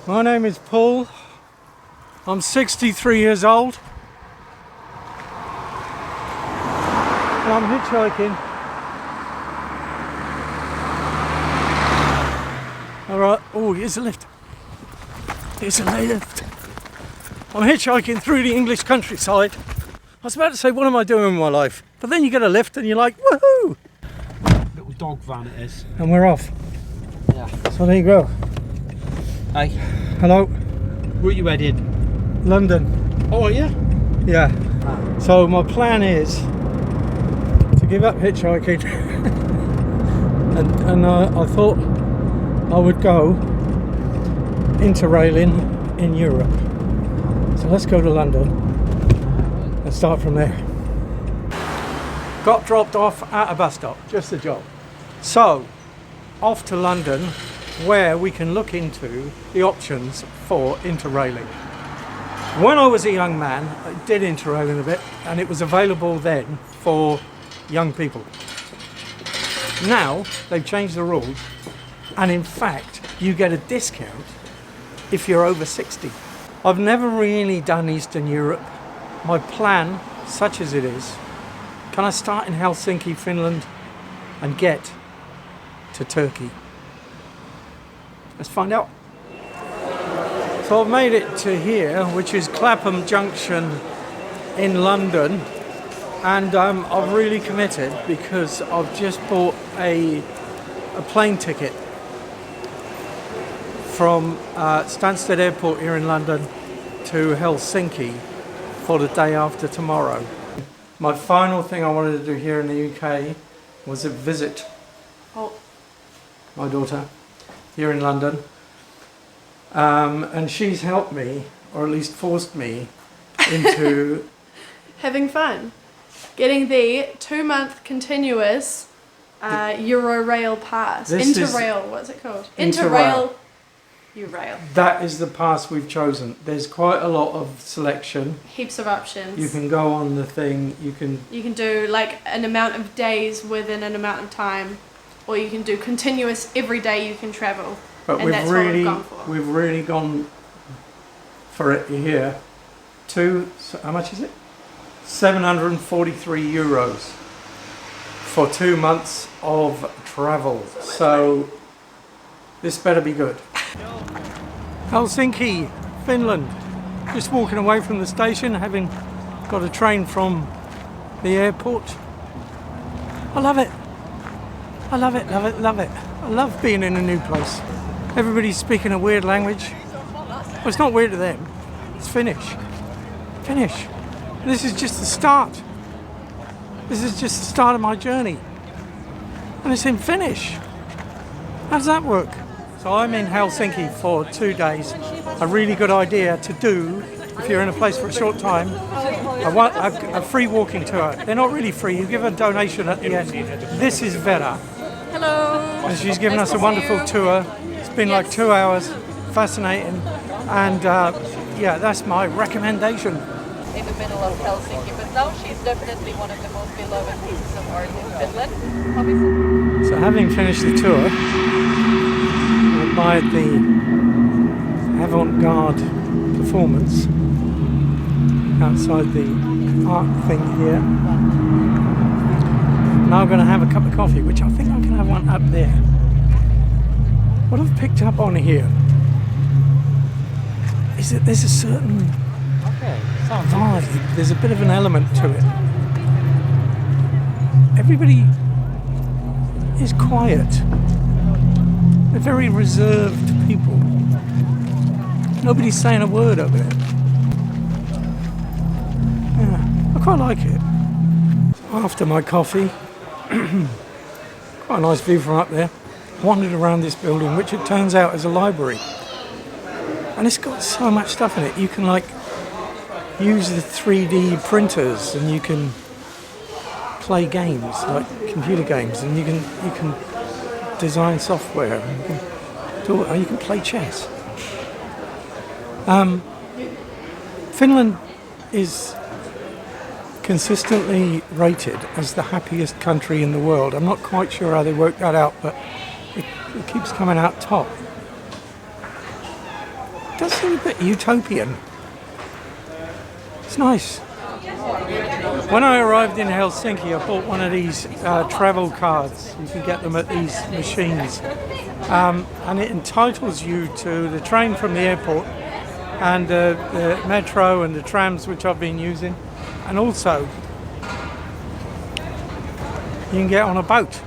My name is Paul. I'm 63 years old. And I'm hitchhiking. Alright, oh, here's a lift. Here's a lift. I'm hitchhiking through the English countryside. I was about to say, what am I doing with my life? But then you get a lift and you're like, woohoo! Little dog van it is. And we're off. Yeah. So there you go. Hey. Hello. Where are you headed? London. Oh, are you? Yeah. So my plan is to give up hitchhiking. and I thought I would go interrailing in Europe. So let's go to London and start from there. Got dropped off at a bus stop, just a job. So, off to London, where we can look into the options for interrailing. When I was a young man, I did interrailing a bit, and it was available then for young people. Now, they've changed the rules, and in fact, you get a discount if you're over 60. I've never really done Eastern Europe. My plan, such as it is, can I start in Helsinki, Finland, and get to Turkey? Let's find out. So I've made it to here, which is Clapham Junction in London, and I've really committed because I've just bought a plane ticket from Stansted Airport here in London to Helsinki for the day after tomorrow. My final thing I wanted to do here in the UK was a visit my daughter here in London, and she's helped me, or at least forced me, into having fun, getting the 2-month continuous Eurorail pass. Interrail, what's it called? Interrail. Eurail. That is the pass we've chosen. There's quite a lot of selection. Heaps of options. You can go on the thing. You can do like an amount of days within an amount of time, or you can do continuous every day you can travel. But and we've that's really what we've gone for. We've really gone for it here. How much is it? 743 euros for 2 months of travel. So this better be good. Helsinki, Finland. Just walking away from the station, having got a train from the airport. I love it. I love it, love it, love it. I love being in a new place. Everybody's speaking a weird language. Well, it's not weird to them. It's Finnish. Finnish. This is just the start. This is just the start of my journey. And it's in Finnish. How does that work? So I'm in Helsinki for 2 days. A really good idea to do if you're in a place for a short time. A free walking tour. They're not really free. You give a donation at the end. This is Vera. Hello. And she's given us a wonderful tour. It's been like 2 hours. Fascinating. And yeah, that's my recommendation. In the middle of Helsinki, but now she's definitely one of the most beloved pieces of art in Finland. So having finished the tour, I admired the avant-garde performance outside the art thing here. Now I'm going to have a cup of coffee, which I think I can have one up there. What I've picked up on here is that there's a certain vibe, there's a bit of an element to it. Everybody is quiet. They're very reserved people. Nobody's saying a word over there. Yeah, I quite like it. After my coffee, quite a nice view from up there. Wandered around this building, which it turns out is a library. And it's got so much stuff in it. You can like use the 3D printers, and you can play games, like computer games, and you can design software. You can play chess. Finland is consistently rated as the happiest country in the world. I'm not quite sure how they worked that out, but it keeps coming out top. does seem a bit utopian. It's nice. When I arrived in Helsinki, I bought one of these travel cards. You can get them at these machines. And it entitles you to the train from the airport and the metro and the trams, which I've been using. And also, you can get on a boat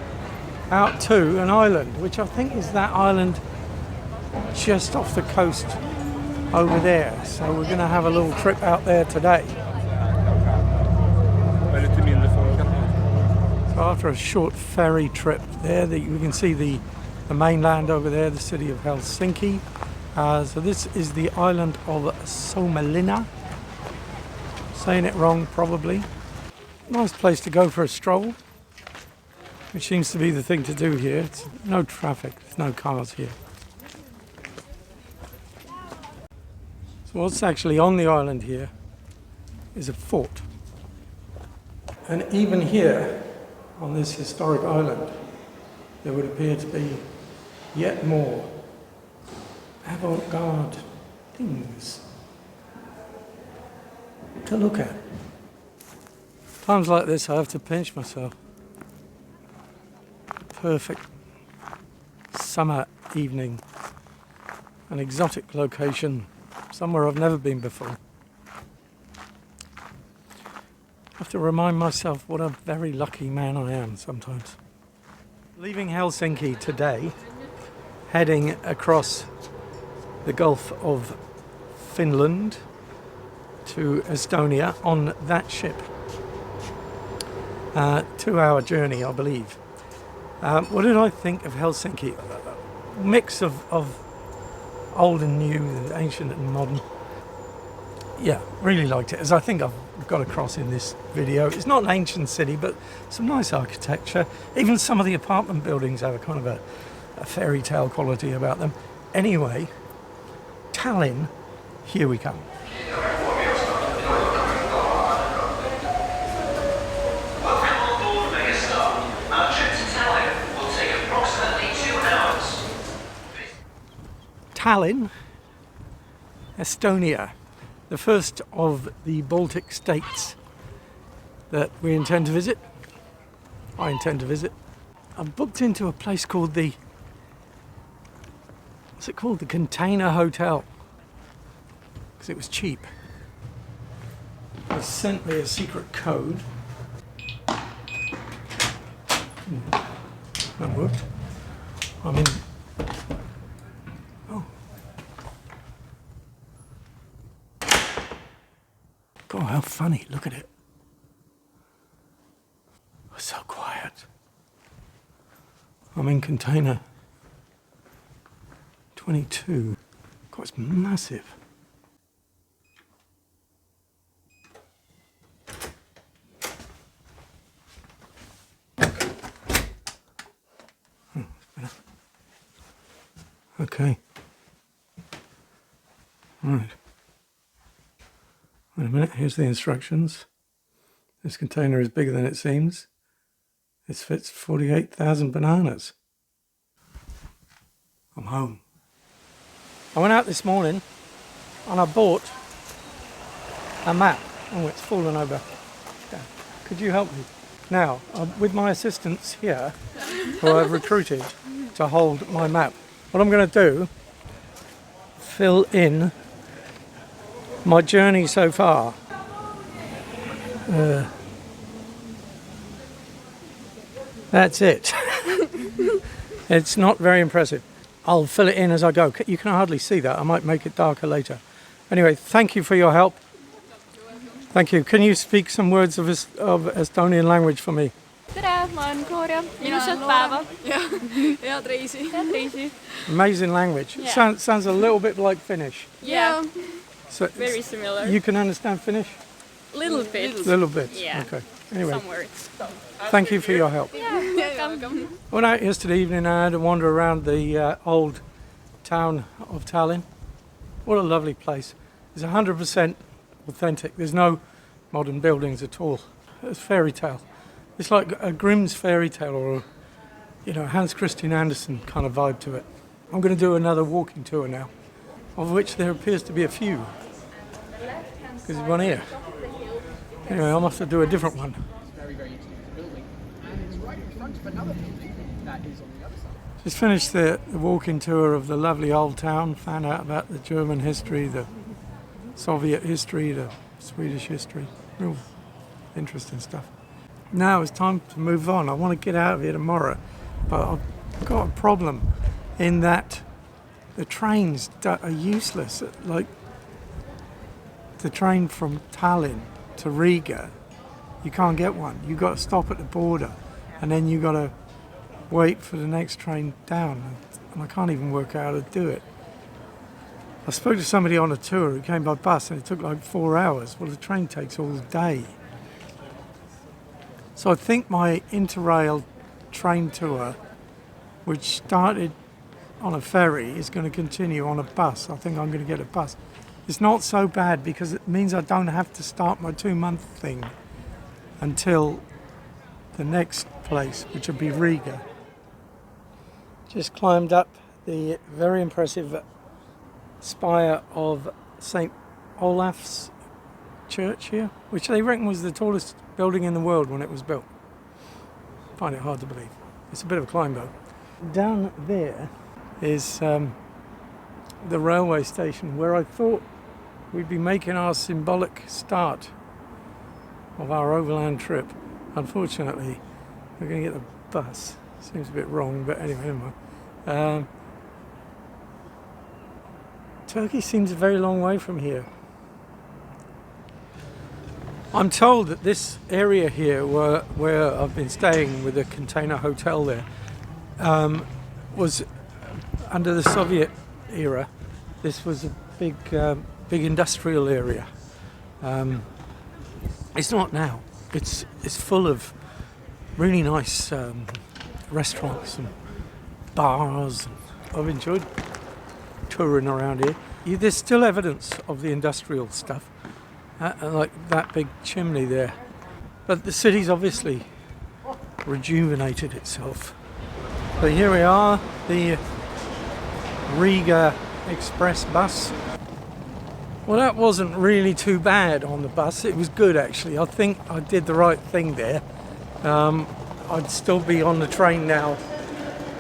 out to an island, which I think is that island just off the coast over there. So we're going to have a little trip out there today. So after a short ferry trip there, you can see the mainland over there, the city of Helsinki. So this is the island of Suomenlinna. Saying it wrong, probably. Nice place to go for a stroll, which seems to be the thing to do here. It's no traffic, there's no cars here. So what's actually on the island here is a fort. And even here, on this historic island, there would appear to be yet more avant-garde things to look at. Times like this, I have to pinch myself. Perfect summer evening, an exotic location, somewhere I've never been before. I have to remind myself what a very lucky man I am sometimes. Leaving Helsinki today, heading across the Gulf of Finland to Estonia on that ship. 2-hour journey, I believe. What did I think of Helsinki? A mix of old and new, and ancient and modern. Yeah, really liked it, as I think I've got across in this video. It's not an ancient city, but some nice architecture. Even some of the apartment buildings have a kind of a fairy tale quality about them. Anyway, Tallinn, here we come. Tallinn, Estonia, the first of the Baltic states that we intend to visit. I intend to visit. I've booked into a place called what's it called? The Container Hotel, because it was cheap. They sent me a secret code. That worked. I'm in. Oh. God, how funny. Look at it. It's so quiet. I'm in container 22. God, it's massive. Okay. Right. Wait a minute, here's the instructions. This container is bigger than it seems. It fits 48,000 bananas. I'm home. I went out this morning and I bought a map. Oh, it's fallen over. Yeah. Could you help me? Now, with my assistants here, who I've recruited to hold my map, what I'm going to do, fill in my journey so far. That's it. It's not very impressive. I'll fill it in as I go. You can hardly see that. I might make it darker later. Anyway, thank you for your help. Thank you. Can you speak some words of Estonian language for me? Tere, ma olen Gloria. Ilusat päeva. Head reisi. Head reisi. Amazing language. Yeah. Sounds a little bit like Finnish. Yeah. So Very similar. You can understand Finnish? Little bit. Little bit. Yeah. Okay. Anyway, Some words. thank you for your help. Yeah, welcome. I went out yesterday evening and I had a wander around the old town of Tallinn. What a lovely place. It's 100% authentic. There's no modern buildings at all. It's fairy tale. It's like a Grimm's fairy tale or, Hans Christian Andersen kind of vibe to it. I'm going to do another walking tour now. of which there appears to be a few. Because there's one here. Anyway, I'll have to do a different one. Just finished the walking tour of the lovely old town, found out about the German history, the Soviet history, the Swedish history. Real interesting stuff. Now it's time to move on. I want to get out of here tomorrow, but I've got a problem in that the trains are useless. Like the train from Tallinn to Riga, you can't get one. You've got to stop at the border and then you've got to wait for the next train down, and I can't even work out how to do it. I spoke to somebody on a tour who came by bus and it took like 4 hours. Well, the train takes all day. So I think my Interrail train tour, which started on a ferry, is going to continue on a bus. I think I'm going to get a bus. It's not so bad because it means I don't have to start my 2-month thing until the next place, which will be Riga. Just climbed up the very impressive spire of St. Olaf's Church here, which they reckon was the tallest building in the world when it was built. I find it hard to believe. It's a bit of a climb though. Down there is the railway station where I thought we'd be making our symbolic start of our overland trip. Unfortunately, we're going to get the bus. Seems a bit wrong, but anyway, never mind. Turkey seems a very long way from here. I'm told that this area here, where I've been staying with a container hotel there, was under the Soviet era. This was a big industrial area. It's not now. It's full of really nice restaurants and bars. I've enjoyed touring around here. There's still evidence of the industrial stuff, like that big chimney there. But the city's obviously rejuvenated itself. But here we are, the Riga Express bus. Well, that wasn't really too bad on the bus. It was good actually. I think I did the right thing there. I'd still be on the train now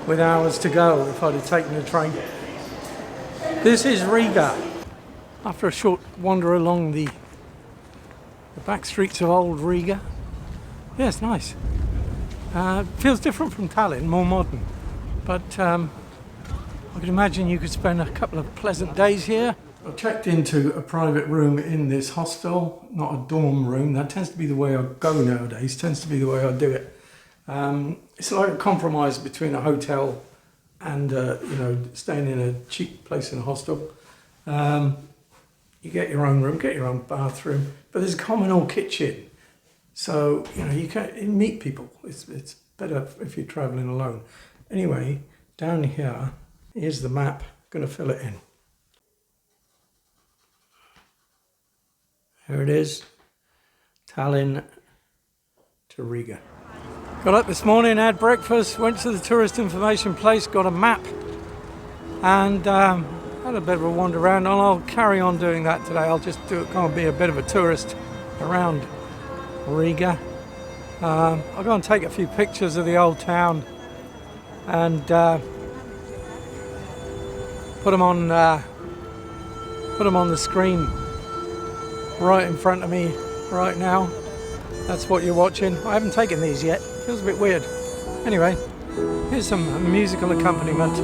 with hours to go if I'd have taken the train. This is Riga. After a short wander along the back streets of old Riga. Yeah, it's nice. Feels different from Tallinn, more modern. But I could imagine you could spend a couple of pleasant days here. I checked into a private room in this hostel, not a dorm room. That tends to be the way I go nowadays, tends to be the way I do it. It's like a compromise between a hotel and staying in a cheap place in a hostel. You get your own room, get your own bathroom, but there's a communal kitchen. So, you can meet people. It's better if you're traveling alone. Anyway, down here's the map. Gonna fill it in. Here it is, Tallinn to Riga. Got up this morning, had breakfast, went to the tourist information place, got a map, and had a bit of a wander around, and I'll carry on doing that today. I'll just be a bit of a tourist around Riga. I'll go and take a few pictures of the old town and put them on the screen right in front of me right now. That's what you're watching. I haven't taken these yet. Feels a bit weird. Anyway, here's some musical accompaniment.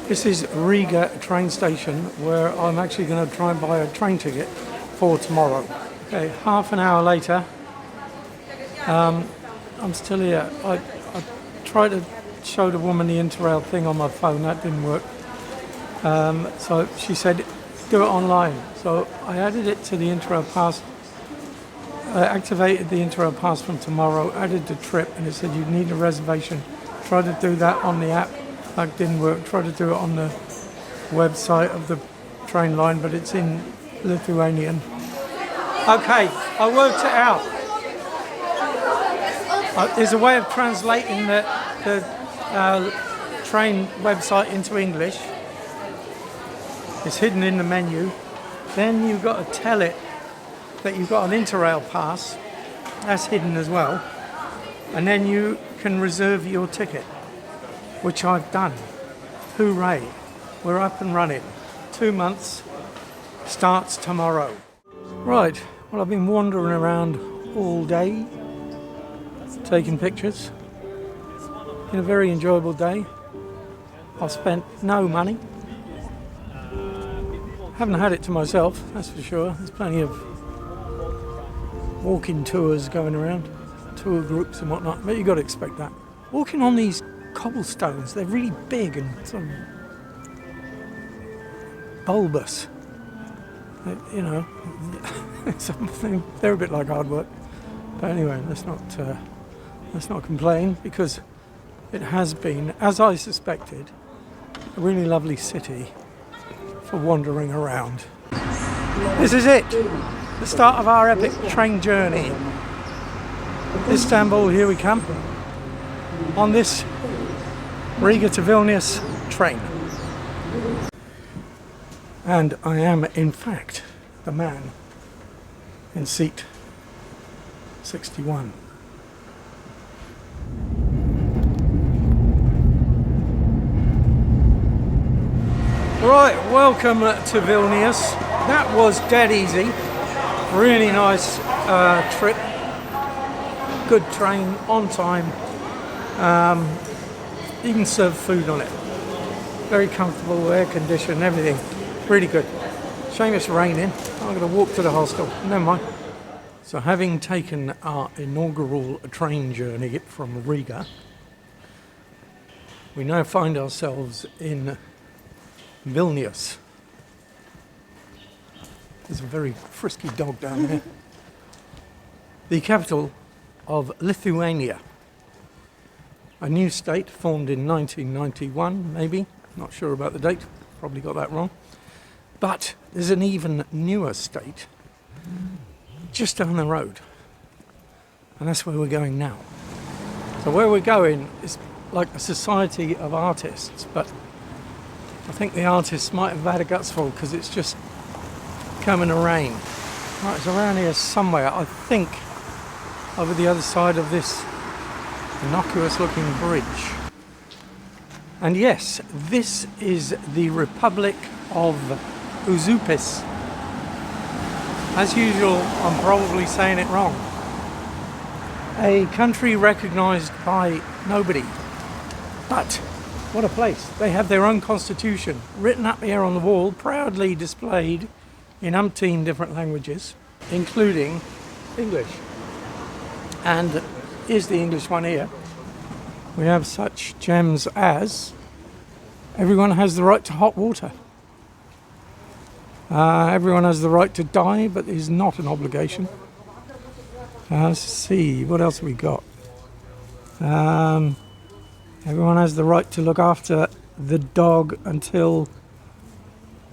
This is Riga train station where I'm actually going to try and buy a train ticket for tomorrow. Okay, half an hour later, I'm still here. I tried to show the woman the Interrail thing on my phone, that didn't work. So she said do it online. So I added it to the Interrail pass. I activated the Interrail pass from tomorrow, added the trip, and it said you need a reservation. Tried to do that on the app, that didn't work. Tried to do it on the website of the train line, but it's in Lithuanian. Okay, I worked it out. There's a way of translating the train website into English. It's hidden in the menu. Then you've got to tell it that you've got an Interrail pass. That's hidden as well. And then you can reserve your ticket, which I've done. Hooray. We're up and running. 2 months, starts tomorrow. Right, well, I've been wandering around all day, taking pictures. Been a very enjoyable day. I've spent no money. Haven't had it to myself, that's for sure. There's plenty of walking tours going around, tour groups and whatnot, but you've got to expect that. Walking on these cobblestones, they're really big and sort of bulbous. You know, they're a bit like hard work. But anyway, let's not complain, because it has been, as I suspected, a really lovely city for wandering around. This is it, the start of our epic train journey. Istanbul, here we come, on this Riga to Vilnius train. And I am, in fact, the man in seat 61. Right, welcome to Vilnius. That was dead easy. Really nice trip. Good train, on time. You can serve food on it. Very comfortable, air conditioned, everything. Really good. Shame it's raining. I'm going to walk to the hostel. Never mind. So having taken our inaugural train journey from Riga, we now find ourselves in Vilnius. There's a very frisky dog down there. The capital of Lithuania. A new state formed in 1991, maybe. Not sure about the date. Probably got that wrong. But there's an even newer state just down the road. And that's where we're going now. So where we're going is like a society of artists, but I think the artists might have had a gutsful because it's just coming to rain. Right, it's around here somewhere, I think, over the other side of this innocuous looking bridge. And yes, this is the Republic of Uzupis. As usual, I'm probably saying it wrong. A country recognised by nobody. But what a place. They have their own constitution written up here on the wall, proudly displayed in umpteen different languages, including English. And here's the English one here. We have such gems as everyone has the right to hot water. Everyone has the right to die, but it is not an obligation. Let's see, what else have we got? Everyone has the right to look after the dog until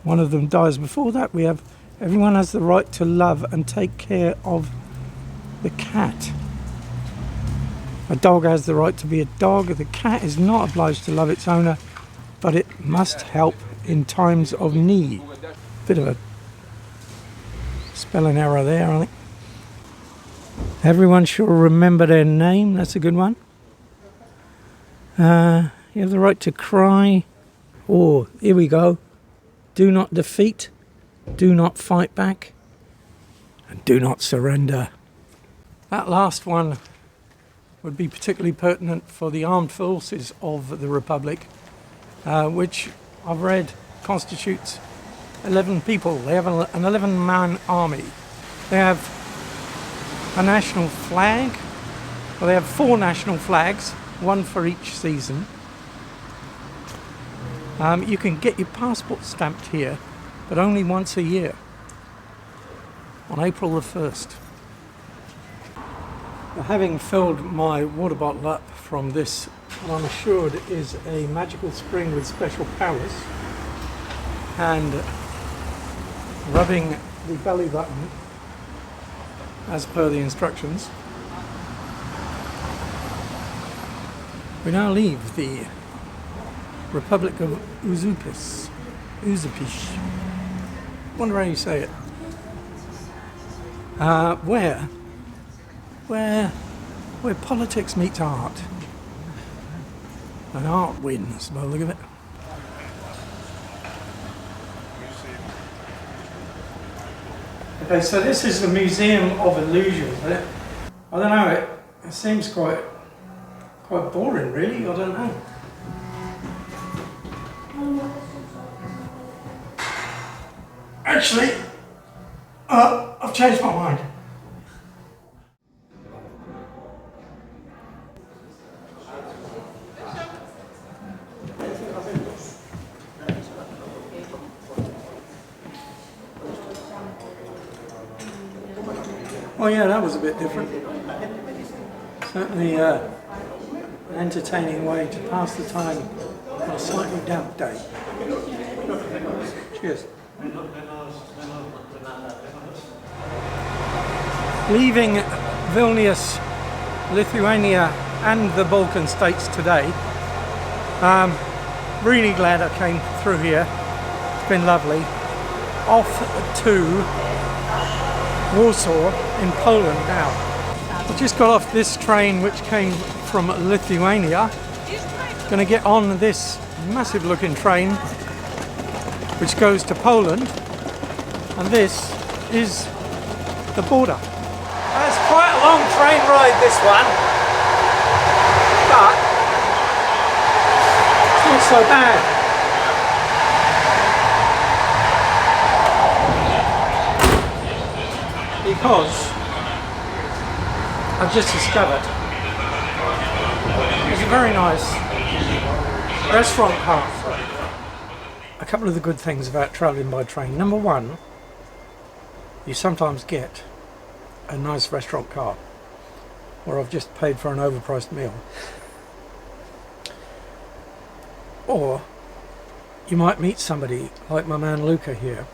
one of them dies. Before that, we have everyone has the right to love and take care of the cat. A dog has the right to be a dog. The cat is not obliged to love its owner, but it must help in times of need. Bit of a spelling error there, I think. Everyone should remember their name. That's a good one. You have the right to cry. Oh, here we go. Do not defeat. Do not fight back. And do not surrender. That last one would be particularly pertinent for the armed forces of the Republic, which I've read constitutes 11 people. They have an 11-man army. They have a national flag. Well, they have 4 national flags, one for each season. You can get your passport stamped here but only once a year, on April the 1st. Having filled my water bottle up from this, what I'm assured is a magical spring with special powers, and rubbing the belly button as per the instructions, we now leave the Republic of Uzupis. Wonder how you say it. Where politics meets art, and art wins by the look of it. Okay, so this is the Museum of Illusion. I don't know, it seems quite boring, really. I don't know. Actually, I've changed my mind. Oh yeah, that was a bit different. Certainly an entertaining way to pass the time on a slightly damp day. Cheers. Leaving Vilnius, Lithuania and the Balkan states today. Really glad I came through here. It's been lovely. Off to Warsaw in Poland now. I just got off this train which came from Lithuania. Going to get on this massive looking train which goes to Poland, and this is the border. It's quite a long train ride, this one, but it's not so bad. Because I've just discovered there's a very nice restaurant cart. A couple of the good things about travelling by train. Number one, you sometimes get a nice restaurant cart where I've just paid for an overpriced meal. Or you might meet somebody like my man Luca here.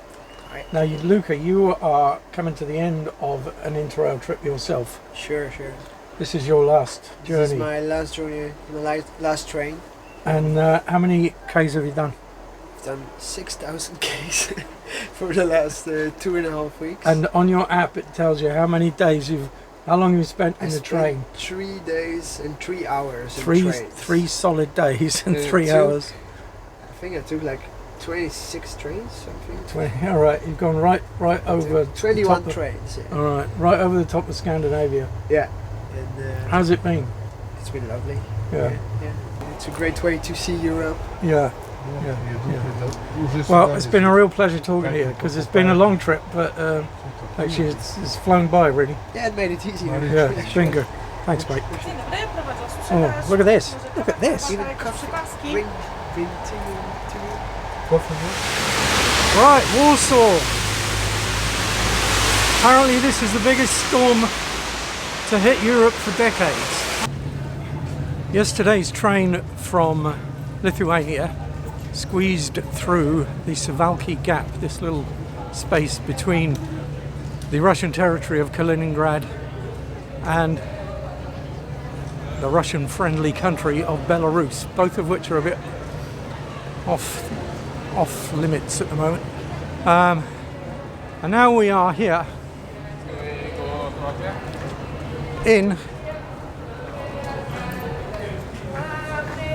Now, Luca, you are coming to the end of an Interrail trip yourself. Sure. This is your last journey. This is my last journey, my last train. And how many Ks have you done? I've done 6,000 Ks for the last 2.5 weeks. And on your app it tells you how many days how long you spent in the train? 3 days and 3 hours. Three solid days and 3 hours. I think I took like 26 trains, something. 20. All right, you've gone right over 21 trains. Yeah. All right, right over the top of Scandinavia. Yeah. And how's it been? It's been lovely. Yeah. It's a great way to see Europe. Yeah. Well, it's been a real pleasure talking to you, because it's been a long trip, but actually it's flown by really. Yeah, it made it easier. Yeah, it's been good. Thanks, mate. Oh, look at this. Look at this. Right, Warsaw. Apparently this is the biggest storm to hit Europe for decades. Yesterday's train from Lithuania squeezed through the Suwałki Gap, this little space between the Russian territory of Kaliningrad and the Russian-friendly country of Belarus, both of which are a bit off limits at the moment. And now we are here in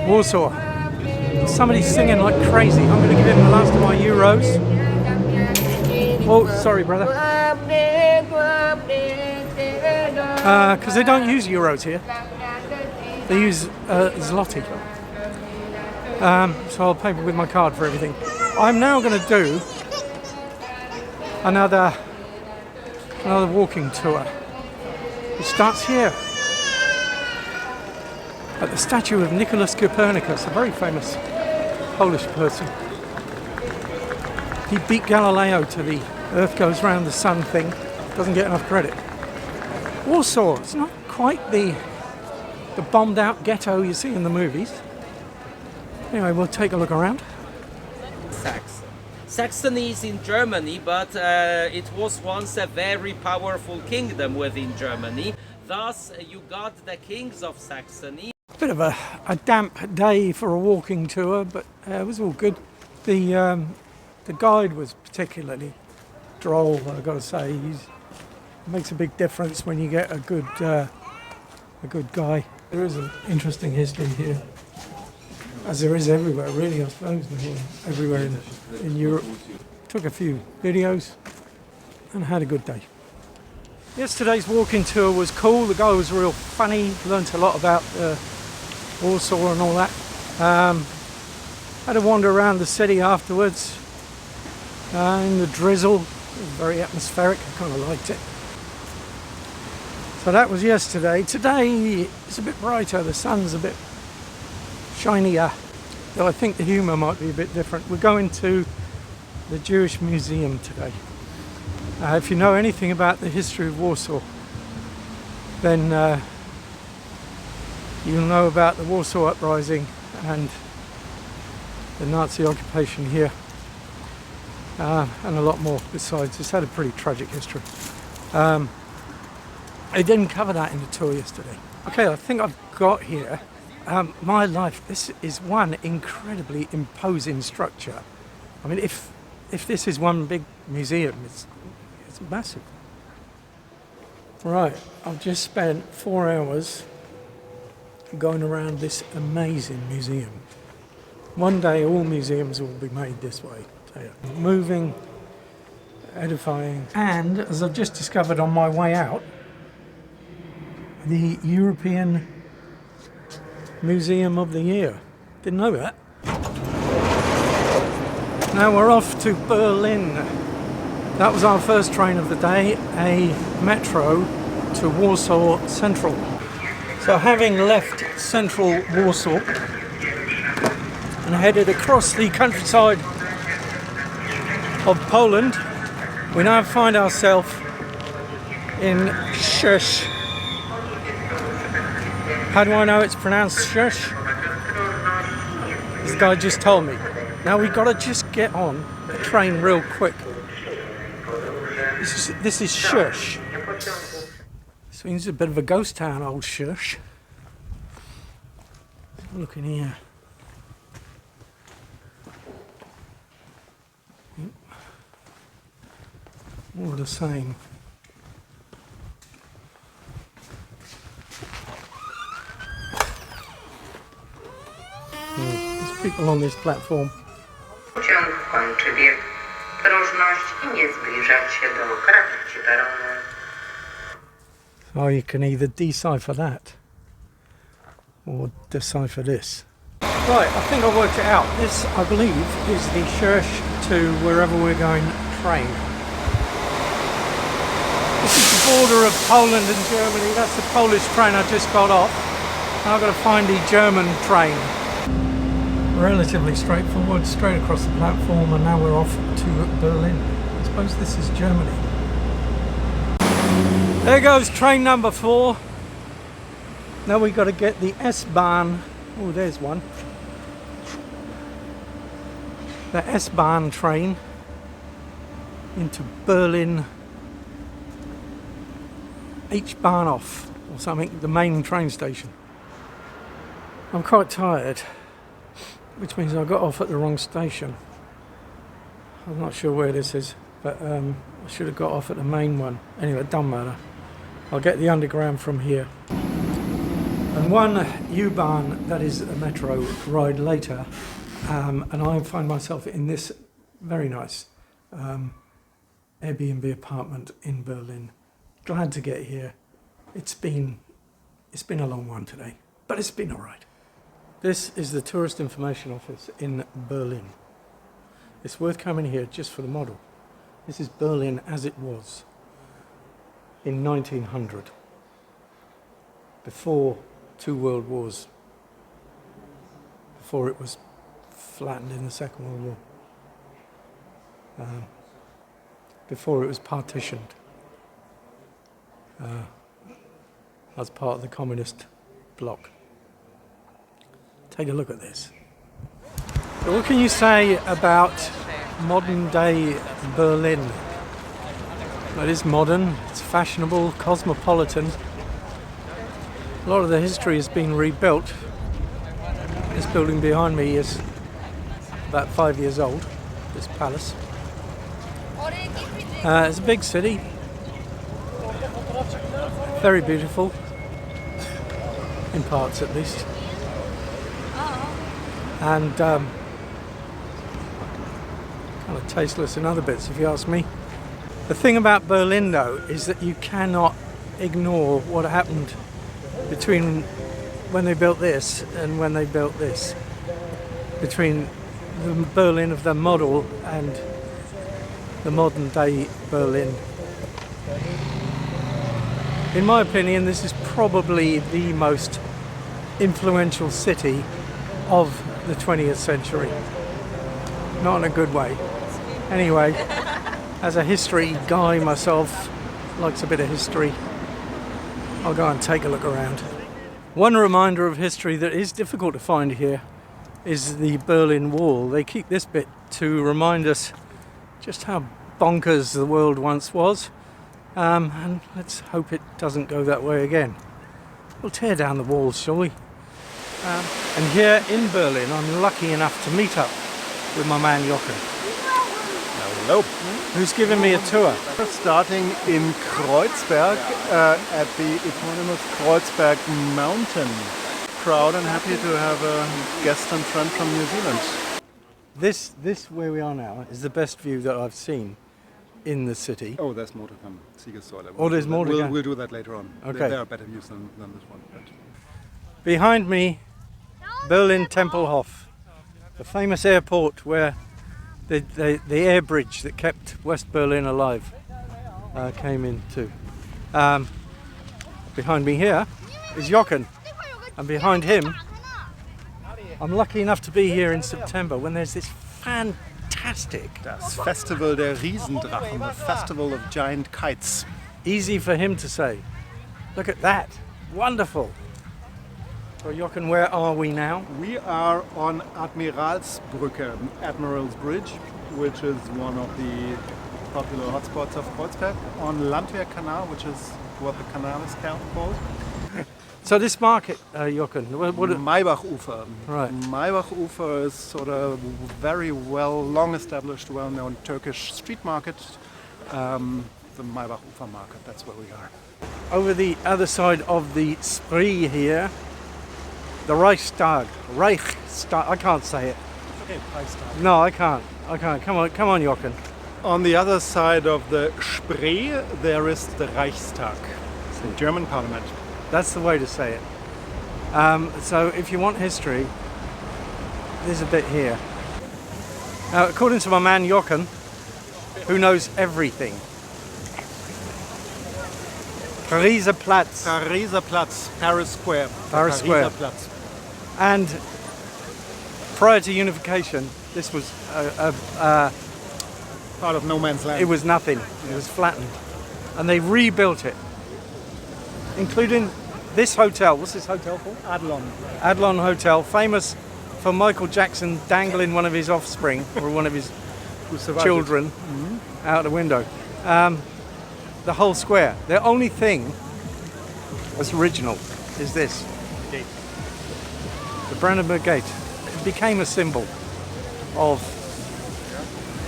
Warsaw. Somebody's singing like crazy. I'm going to give him the last of my euros. Oh, sorry, brother. Because they don't use euros here. They use zloty. So I'll pay with my card for everything. I'm now going to do another walking tour. It starts here at the statue of Nicholas Copernicus, a very famous Polish person. He beat Galileo to the Earth goes round the sun thing. Doesn't get enough credit. Warsaw, it's not quite the bombed out ghetto you see in the movies. Anyway, we'll take a look around. Saxony is in Germany, but it was once a very powerful kingdom within Germany. Thus, you got the kings of Saxony. Bit of a damp day for a walking tour, but it was all good. The guide was particularly droll, I've got to say. It makes a big difference when you get a good guy. There is an interesting history here, as there is everywhere, really, I suppose, everywhere in Europe. Took a few videos and had a good day. Yesterday's walking tour was cool. The guy was real funny. Learnt a lot about Warsaw and all that. Had a wander around the city afterwards in the drizzle. It was very atmospheric. I kind of liked it. So that was yesterday. Today it's a bit brighter. The sun's a bit shinier. Though I think the humour might be a bit different. We're going to the Jewish Museum today. If you know anything about the history of Warsaw, then you'll know about the Warsaw Uprising and the Nazi occupation here, and a lot more besides. It's had a pretty tragic history. I didn't cover that in the tour yesterday. Okay, I think I've got here my life. This is one incredibly imposing structure. I mean, if this is one big museum, it's massive. Right, I've just spent 4 hours going around this amazing museum. One day all museums will be made this way. Moving, edifying, and as I've just discovered on my way out, the European Museum of the Year. Didn't know that. Now we're off to Berlin. That was our first train of the day, a metro to Warsaw Central. So having left central Warsaw and headed across the countryside of Poland, we now find ourselves in Rzesz. How do I know it's pronounced Rzesz? This guy just told me. Now we've got to just get on the train real quick. This is Rzesz. This means a bit of a ghost town, old Rzesz. Look in here. All the same. There's people on this platform. Pociąg kończy bieg. Próżność i nie zbliżać się do krawędzi peronu. So you can either decipher that or decipher this. Right, I think I worked it out. This, I believe, is the Rzesz to wherever we're going train. This is the border of Poland and Germany. That's the Polish train I just got off. Now I've got to find the German train. Relatively straightforward, straight across the platform, and now we're off to Berlin. I suppose this is Germany. There goes train number 4. Now we've got to get the S-Bahn. Oh, there's one. The S-Bahn train into Berlin. H-Bahnhof or something, the main train station. I'm quite tired, which means I got off at the wrong station. I'm not sure where this is, but I should have got off at the main one. Anyway, it doesn't matter. I'll get the underground from here. And one U-Bahn, that is a metro ride later, and I find myself in this very nice Airbnb apartment in Berlin. Glad to get here. It's been a long one today, but it's been all right. This is the Tourist Information Office in Berlin. It's worth coming here just for the model. This is Berlin as it was in 1900, before 2 world wars, before it was flattened in the Second World War. before it was partitioned as part of the communist bloc. Take a look at this. So what can you say about modern day Berlin? Well, it is modern, it's fashionable, cosmopolitan. A lot of the history has been rebuilt. This building behind me is about 5 years old, this palace. It's a big city, very beautiful, in parts at least, and kind of tasteless in other bits if you ask me. The thing about Berlin though is that you cannot ignore what happened between when they built this and when they built this, between the Berlin of the model and the modern day Berlin. In my opinion, this is probably the most influential city of the 20th century. Not in a good way. Anyway, as a history guy myself, likes a bit of history, I'll go and take a look around. One reminder of history that is difficult to find here is the Berlin Wall. They keep this bit to remind us just how bonkers the world once was, and let's hope it doesn't go that way again. We'll tear down the walls, shall we? And here in Berlin, I'm lucky enough to meet up with my man Jochen. Hello. Who's giving me a tour. We're starting in Kreuzberg at the eponymous Kreuzberg Mountain. Proud and happy to have a guest and friend from New Zealand. This where we are now is the best view that I've seen in the city. Oh, there's more to come. Siegessäule. Oh, there's more to come. We'll do that later on. Okay. There are better views than this one. But. Behind me, Berlin Tempelhof, the famous airport where the air bridge that kept West Berlin alive came into. Behind me here is Jochen, and behind him, I'm lucky enough to be here in September when there's this fantastic Das Festival der Riesendrachen, the festival of giant kites. Easy for him to say. Look at that, wonderful. So Jochen, where are we now? We are on Admiralsbrücke, Admiral's Bridge, which is one of the popular hotspots of Kreuzberg, on Landwehrkanal, which is what the canal is called. So this market, Jochen, what Maybachufer. Right. Maybachufer is sort of very long established, well-known Turkish street market. The Maybachufer market, that's where we are. Over the other side of the Spree here, the Reichstag. I can't say it. Okay, Reichstag. No, I can't. Come on, Jochen. On the other side of the Spree, there is the Reichstag, the German parliament. That's the way to say it. So if you want history, there's a bit here. Now, according to my man Jochen, who knows everything, Pariser Platz. Pariser Platz, Paris Square. Paris Square. Platz. And prior to unification, this was part of no man's land. It was nothing. It was flattened. And they rebuilt it, including this hotel. What's this hotel called? Adlon. Adlon Hotel, famous for Michael Jackson dangling one of his offspring or one of his children out the window. The whole square. The only thing that's original is this. Gate. The Brandenburg Gate. It became a symbol of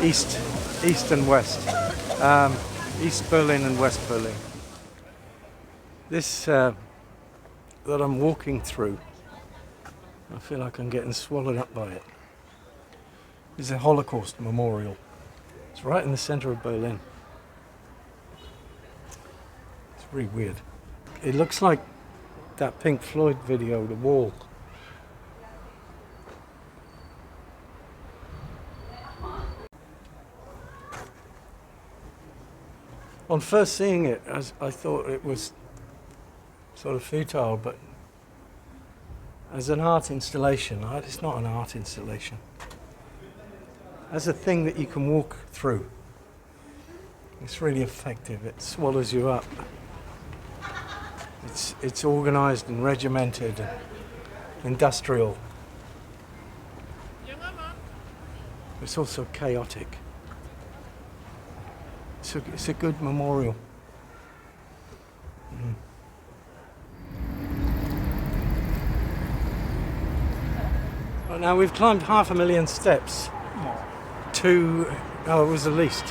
East and West. East Berlin and West Berlin. This that I'm walking through, I feel like I'm getting swallowed up by it. It's a Holocaust memorial. It's right in the center of Berlin. It's really weird. It looks like that Pink Floyd video, The Wall. On first seeing it, I thought it was sort of futile, but as an art installation, it's not an art installation. as a thing that you can walk through. It's really effective. It swallows you up. It's organised and regimented, and industrial. It's also chaotic. It's a good memorial. Right, now we've climbed 500,000 steps to, oh, it was the least,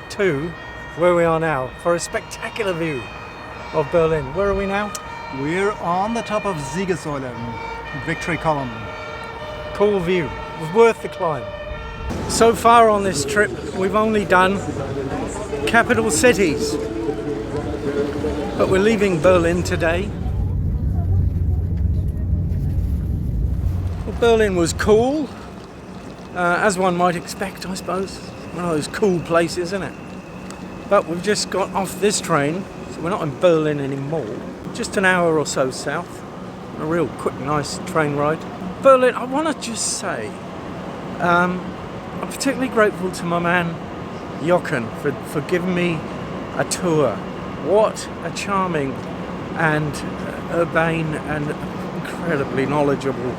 to where we are now for a spectacular view of Berlin. Where are we now? We're on the top of Siegessäulen, Victory Column. Cool view. It was worth the climb. So far on this trip, we've only done capital cities. But we're leaving Berlin today. Well, Berlin was cool, as one might expect, I suppose. One of those cool places, isn't it? But we've just got off this train, so we're not in Berlin anymore. Just an hour or so south. A real quick, nice train ride. Berlin, I want to just say, I'm particularly grateful to my man Jochen for giving me a tour. What a charming and urbane and incredibly knowledgeable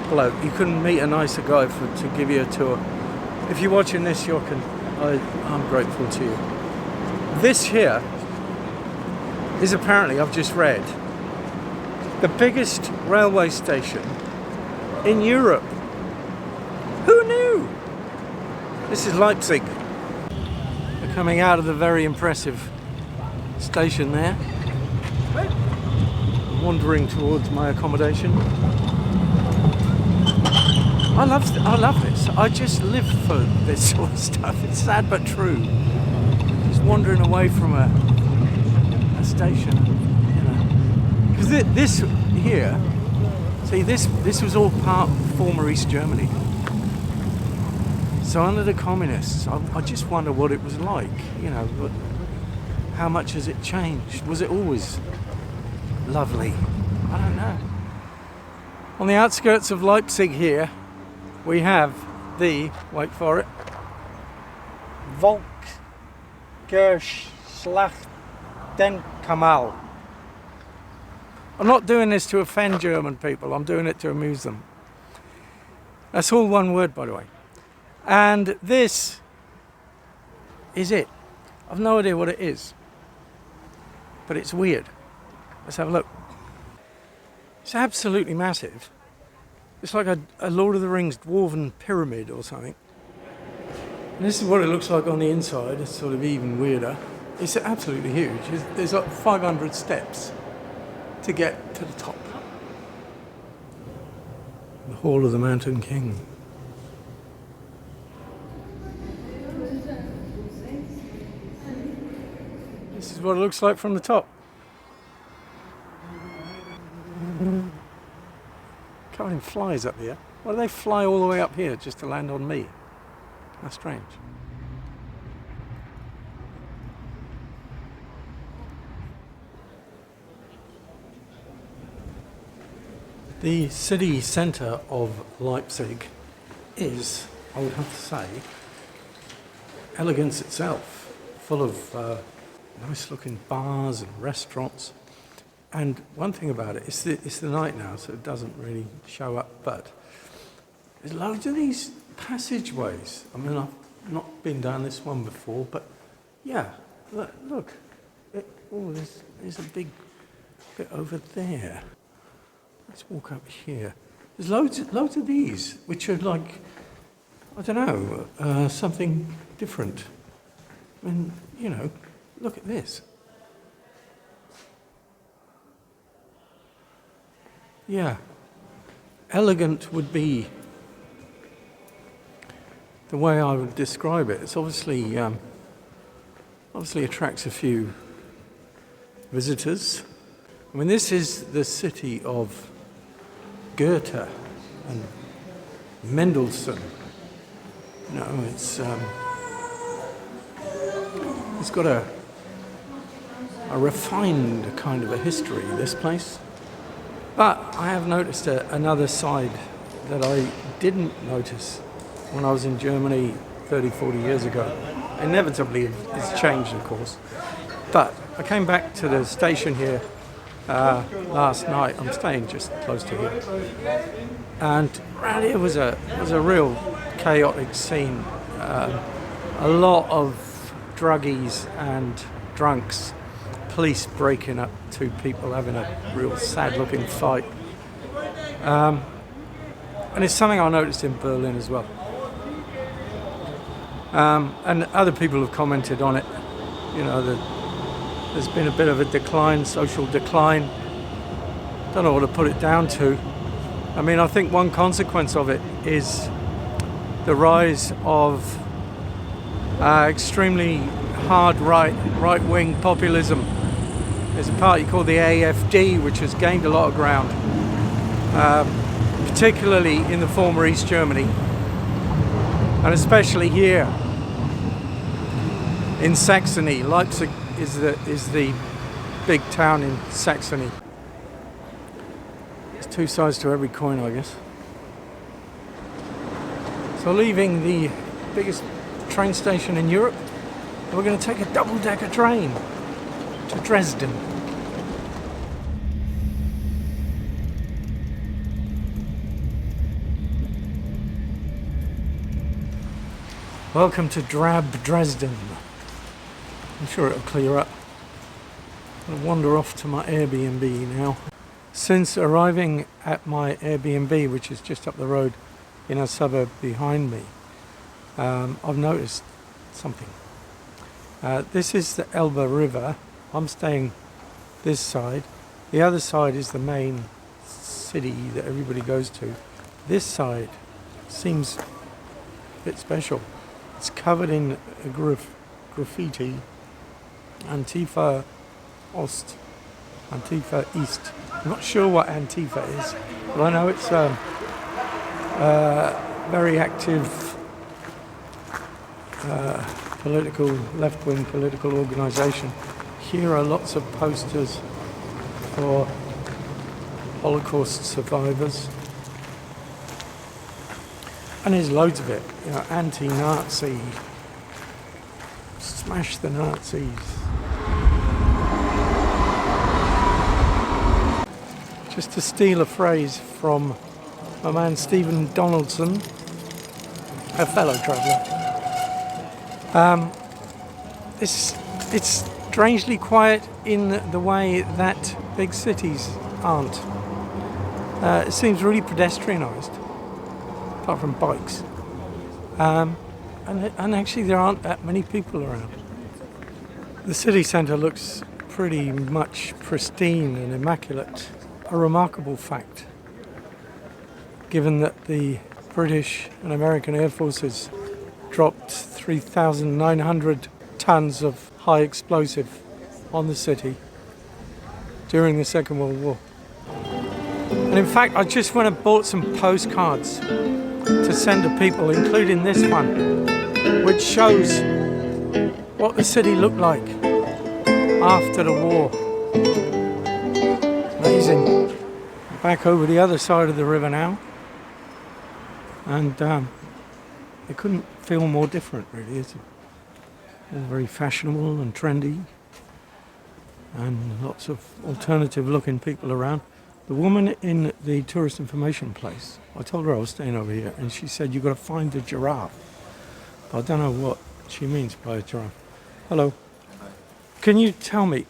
bloke. You couldn't meet a nicer guy to give you a tour. If you're watching this, Jochen, I'm grateful to you. This here is apparently, I've just read, the biggest railway station in Europe. Who knew? This is Leipzig. We're coming out of the very impressive station there. I'm wandering towards my accommodation. I love this. I just live for this sort of stuff. It's sad but true. Just wandering away from a station, you know. Because this here, see, this was all part of former East Germany. So under the communists, I just wonder what it was like, you know. How much has it changed? Was it always lovely? I don't know. On the outskirts of Leipzig here, we have the, wait for it, Volksgeschlachtendenkmal. I'm not doing this to offend German people, I'm doing it to amuse them. That's all one word, by the way. And this is it. I've no idea what it is, but it's weird. Let's have a look. It's absolutely massive. It's like a Lord of the Rings dwarven pyramid or something. And this is what it looks like on the inside. It's sort of even weirder. It's absolutely huge. There's like 500 steps to get to the top. The Hall of the Mountain King. This is what it looks like from the top. Covered in flies up here. Why do they fly all the way up here just to land on me? How strange. The city centre of Leipzig is, I would have to say, elegance itself, full of nice looking bars and restaurants. And one thing about it, it's the night now, so it doesn't really show up, but there's loads of these passageways. I mean, I've not been down this one before, but yeah, look. There's a big bit over there. Let's walk up here. There's loads of these, which are like, I don't know, something different. I mean, you know, look at this. Yeah, elegant would be the way I would describe it. It's obviously attracts a few visitors. I mean, this is the city of Goethe and Mendelssohn. You know, it's got a refined kind of a history, this place. But I have noticed another side that I didn't notice when I was in Germany 30, 40 years ago. Inevitably, it's changed, of course. But I came back to the station here last night. I'm staying just close to here. And around here was a real chaotic scene. A lot of druggies and drunks, police breaking up two people having a real sad-looking fight. And it's something I noticed in Berlin as well. And other people have commented on it. You know, there's been a bit of a decline, social decline. Don't know what to put it down to. I mean, I think one consequence of it is the rise of extremely hard right-wing populism. There's a party called the AfD, which has gained a lot of ground, particularly in the former East Germany, and especially here in Saxony. Leipzig is the big town in Saxony. There's two sides to every coin, I guess. So leaving the biggest train station in Europe, we're going to take a double-decker train to Dresden. Welcome to drab Dresden. I'm sure it'll clear up. I'll wander off to my Airbnb now. Since arriving at my Airbnb, which is just up the road in a suburb behind me, I've noticed something. This is the Elbe River. I'm staying this side. The other side is the main city that everybody goes to. This side seems a bit special. It's covered in graffiti. Antifa Ost, Antifa East. I'm not sure what Antifa is, but I know it's a very active left-wing political organisation. Here are lots of posters for Holocaust survivors. And there's loads of it, you know, anti-Nazi, smash the Nazis. Just to steal a phrase from my man Stephen Donaldson, a fellow traveller. It's strangely quiet in the way that big cities aren't. It seems really pedestrianised, apart from bikes. And actually there aren't that many people around. The city centre looks pretty much pristine and immaculate. A remarkable fact, given that the British and American Air Forces dropped 3,900 tons of high explosive on the city during the Second World War. And in fact, I just went and bought some postcards to send to people, including this one, which shows what the city looked like after the war. Amazing. Back over the other side of the river now, and it couldn't feel more different, really. It's all very fashionable and trendy, and lots of alternative-looking people around. The woman in the tourist information place, I told her I was staying over here, and she said, "You've got to find a giraffe." I don't know what she means by a giraffe. Hello. Can you tell me,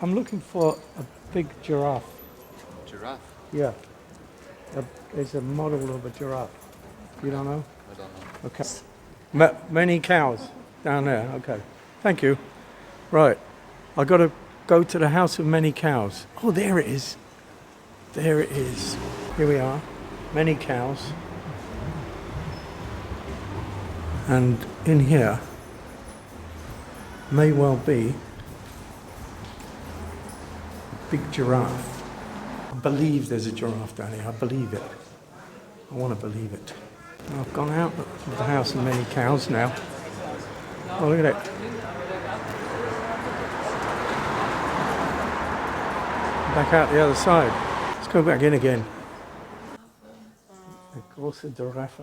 I'm looking for a big giraffe. Giraffe? Yeah. It's a model of a giraffe. You don't know? I don't know. Okay. Many cows down there. Okay. Thank you. Right. I got to go to the house of many cows. Oh, there it is. There it is. Here we are. Many cows. And in here may well be a big giraffe. I believe there's a giraffe down here. I believe it. I want to believe it. I've gone out of the house of many cows now. Oh, look at it. Back out the other side. Let's go back in again. A große Giraffe.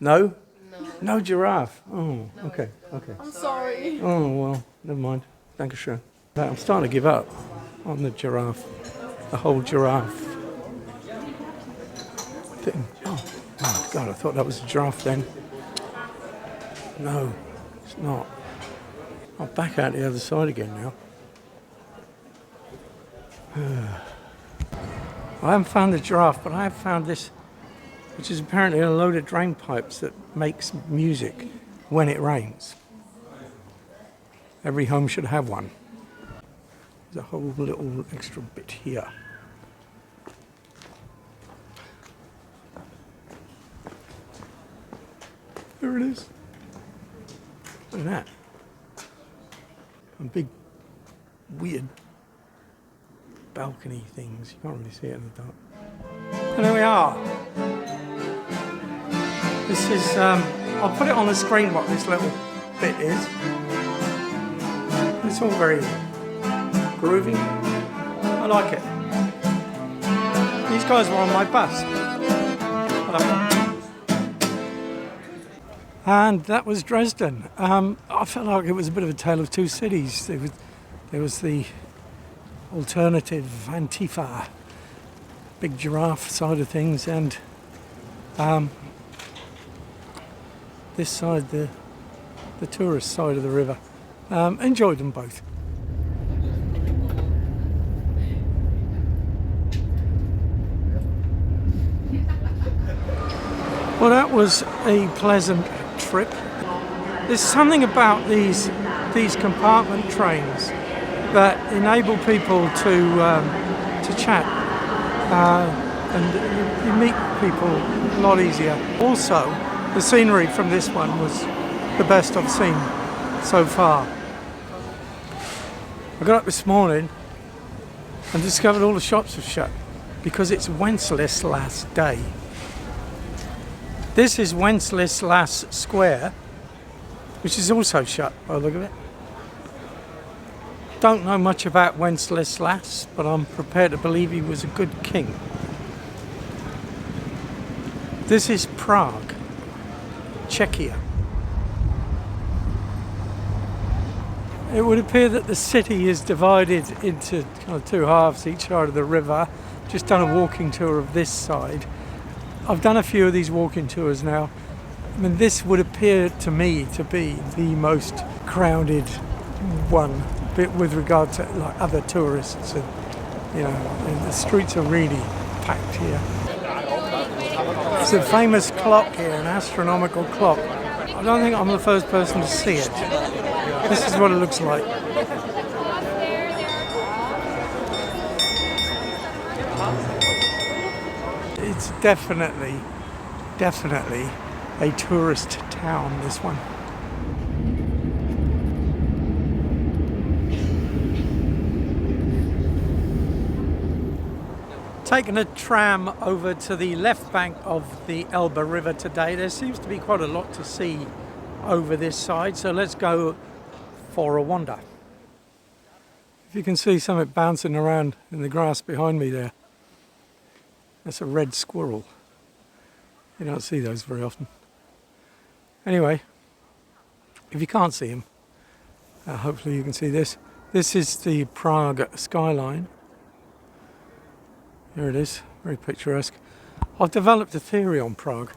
No? No giraffe. Oh, okay, okay. I'm sorry. Oh, well, never mind. Dankeschön. I'm starting to give up on the giraffe. The whole giraffe thing. Oh, my God, I thought that was a giraffe then. No, it's not. I'll back out the other side again now. I haven't found the giraffe, but I have found this, which is apparently a load of drain pipes that makes music when it rains. Every home should have one. There's a whole little extra bit here. There it is. Look at that. A big, weird balcony things. You can't really see it in the dark. And there we are. This is, I'll put it on the screen what this little bit is. It's all very groovy. I like it. These guys were on my bus. And that was Dresden. I felt like it was a bit of a tale of two cities. There was the alternative Antifa, big giraffe side of things, and this side, the tourist side of the river. Enjoyed them both. Well, that was a pleasant trip. There's something about these compartment trains that enable people to chat and you meet people a lot easier. Also, the scenery from this one was the best I've seen so far. I got up this morning and discovered all the shops were shut because it's Wenceslas Day. This is Wenceslas Square, which is also shut by the look of it. Don't know much about Wenceslas, but I'm prepared to believe he was a good king. This is Prague, Czechia. It would appear that the city is divided into kind of two halves, each side of the river. Just done a walking tour of this side. I've done a few of these walking tours now. I mean, this would appear to me to be the most crowded one, with regard to like other tourists, and the streets are really packed here. It's a famous clock here, an astronomical clock. I don't think I'm the first person to see it. This is what it looks like. It's definitely a tourist town, this one. Taken a tram over to the left bank of the Elbe River today. There seems to be quite a lot to see over this side, so let's go for a wander. If you can see something bouncing around in the grass behind me there, that's a red squirrel. You don't see those very often. Anyway, if you can't see him, hopefully you can see this. This is the Prague skyline. Here it is, very picturesque. I've developed a theory on Prague,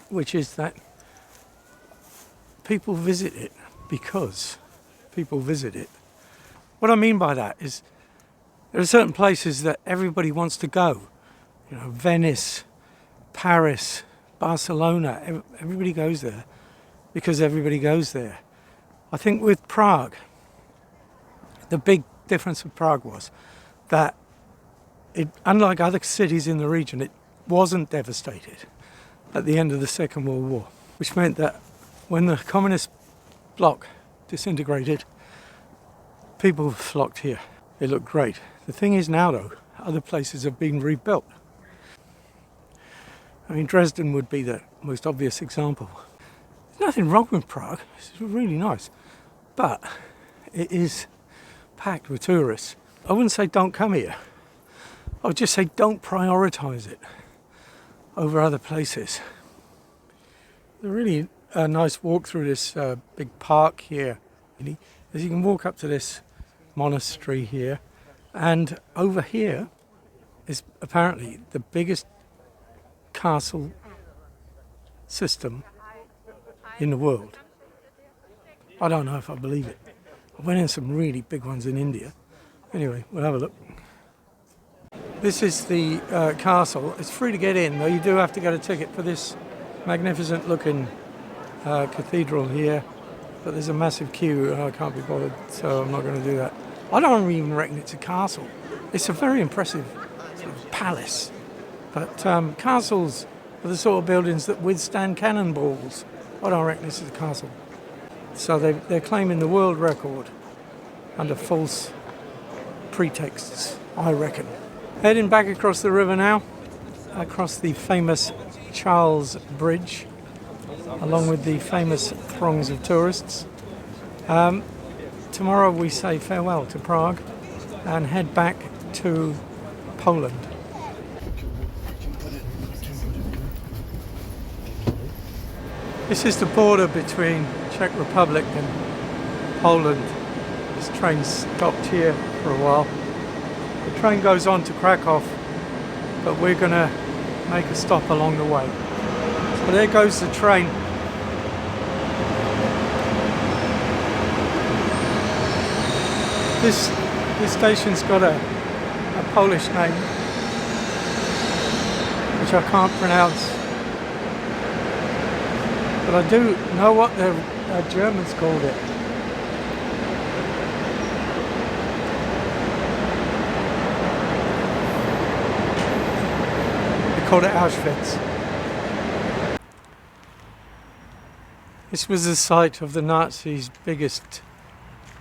which is that people visit it because people visit it. What I mean by that is there are certain places that everybody wants to go. You know, Venice, Paris, Barcelona, everybody goes there because everybody goes there. I think with Prague, the big difference with Prague was that unlike other cities in the region, it wasn't devastated at the end of the Second World War, which meant that when the communist bloc disintegrated, people flocked here. It looked great. The thing is now, though, other places have been rebuilt. I mean, Dresden would be the most obvious example. There's nothing wrong with Prague. It's really nice. But it is packed with tourists. I wouldn't say don't come here. I would just say don't prioritise it. over other places. A really nice walk through this big park here, really, as you can walk up to this monastery here, and over here is apparently the biggest castle system in the world. I don't know if I believe it. I went in some really big ones in India. Anyway, we'll have a look. This is the castle. It's free to get in, though you do have to get a ticket for this magnificent looking cathedral here. But there's a massive queue and I can't be bothered, so I'm not going to do that. I don't even reckon it's a castle. It's a very impressive sort of palace. But castles are the sort of buildings that withstand cannonballs. I don't reckon this is a castle. So they're claiming the world record under false pretexts, I reckon. Heading back across the river now, across the famous Charles Bridge, along with the famous throngs of tourists. Tomorrow we say farewell to Prague and head back to Poland. This is the border between Czech Republic and Poland. This train stopped here for a while. The train goes on to Krakow, but we're going to make a stop along the way. So there goes the train. This station's got a Polish name, which I can't pronounce. But I do know what the Germans called it. They called it Auschwitz. This was the site of the Nazis' biggest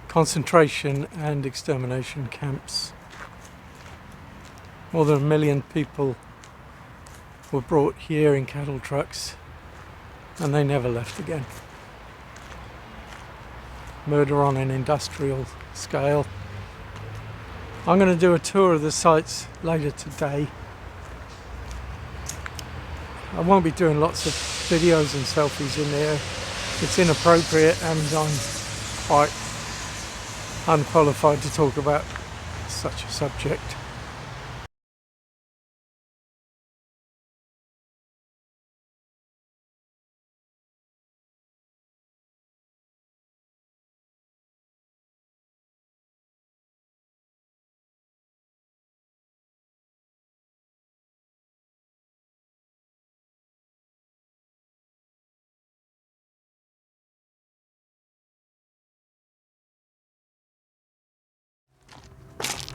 concentration and extermination camps. More than 1 million people were brought here in cattle trucks, and they never left again. Murder on an industrial scale. I'm going to do a tour of the sites later today. I won't be doing lots of videos and selfies in there. It's inappropriate and I'm quite unqualified to talk about such a subject.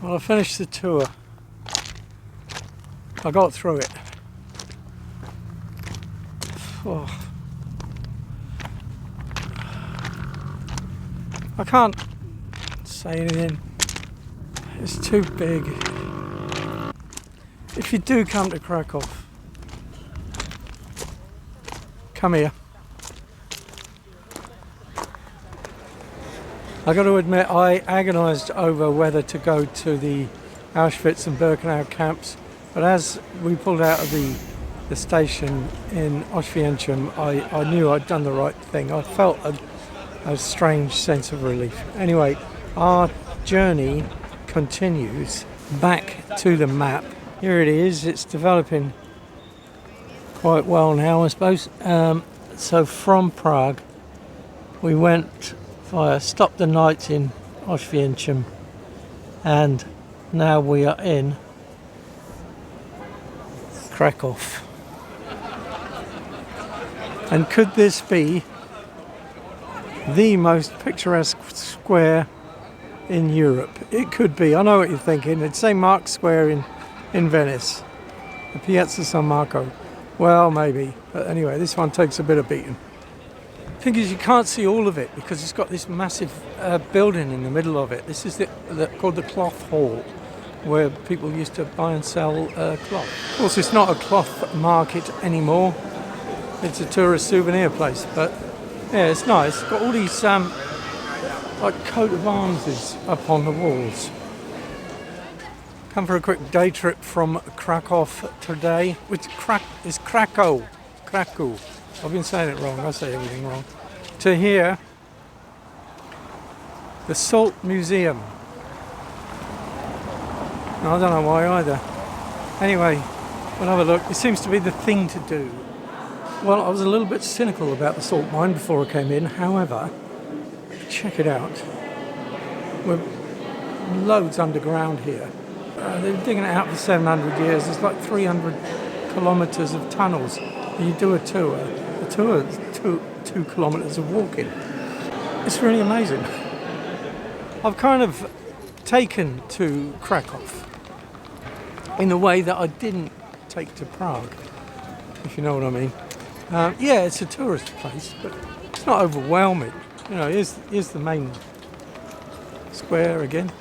Well, I finished the tour. I got through it. Oh. I can't say anything. It's too big. If you do come to Krakow, come here. I got to admit, I agonised over whether to go to the Auschwitz and Birkenau camps, but as we pulled out of the station in Auschwitz, I knew I'd done the right thing. I felt a strange sense of relief. Anyway, our journey continues back to the map. Here it is. It's developing quite well now, I suppose. So from Prague, we went stopped the night in Auschwitz, and now we are in Krakow. And could this be the most picturesque square in Europe? It could be. I know what you're thinking. It's St. Mark's Square in Venice, the Piazza San Marco. Well, maybe. But anyway, this one takes a bit of beating. The thing is, you can't see all of it because it's got this massive building in the middle of it. This is called the Cloth Hall, where people used to buy and sell cloth. Of course, it's not a cloth market anymore. It's a tourist souvenir place, but yeah, it's nice. It's got all these like coat of arms up on the walls. Come for a quick day trip from Krakow today, which is Krakow. Krakow. I've been saying it wrong, I say everything wrong. To here, the Salt Museum. No, I don't know why either. Anyway, we'll have a look. It seems to be the thing to do. Well, I was a little bit cynical about the salt mine before I came in. However, check it out. We're loads underground here. They've been digging it out for 700 years. There's like 300 kilometres of tunnels. You do a tour. A tour is 2 kilometres of walking. It's really amazing. I've kind of taken to Krakow in a way that I didn't take to Prague, if you know what I mean. Yeah, it's a tourist place, but it's not overwhelming. You know, here's the main square again,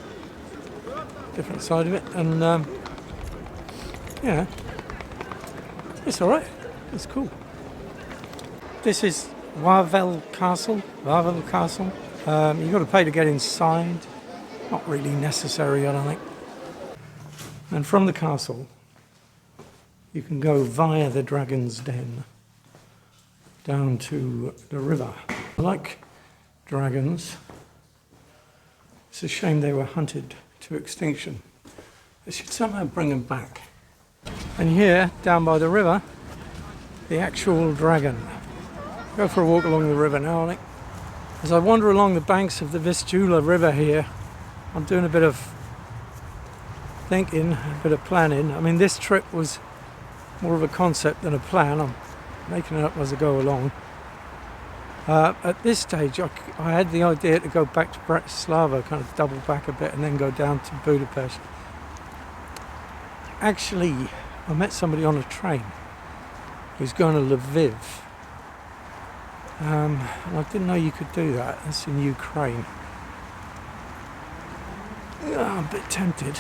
different side of it, and yeah, it's all right. It's cool. This is Wawel Castle. Wawel Castle. You've got to pay to get inside. Not really necessary, I don't think. And from the castle, you can go via the Dragon's Den down to the river. I like dragons. It's a shame they were hunted to extinction. They should somehow bring them back. And here, down by the river, the actual dragon. Go for a walk along the river now, I think. As I wander along the banks of the Vistula River here, I'm doing a bit of thinking, a bit of planning. I mean, this trip was more of a concept than a plan. I'm making it up as I go along. At this stage, I had the idea to go back to Bratislava, kind of double back a bit and then go down to Budapest. Actually, I met somebody on a train who's going to Lviv. And I didn't know you could do that. That's in Ukraine. Yeah, I'm a bit tempted.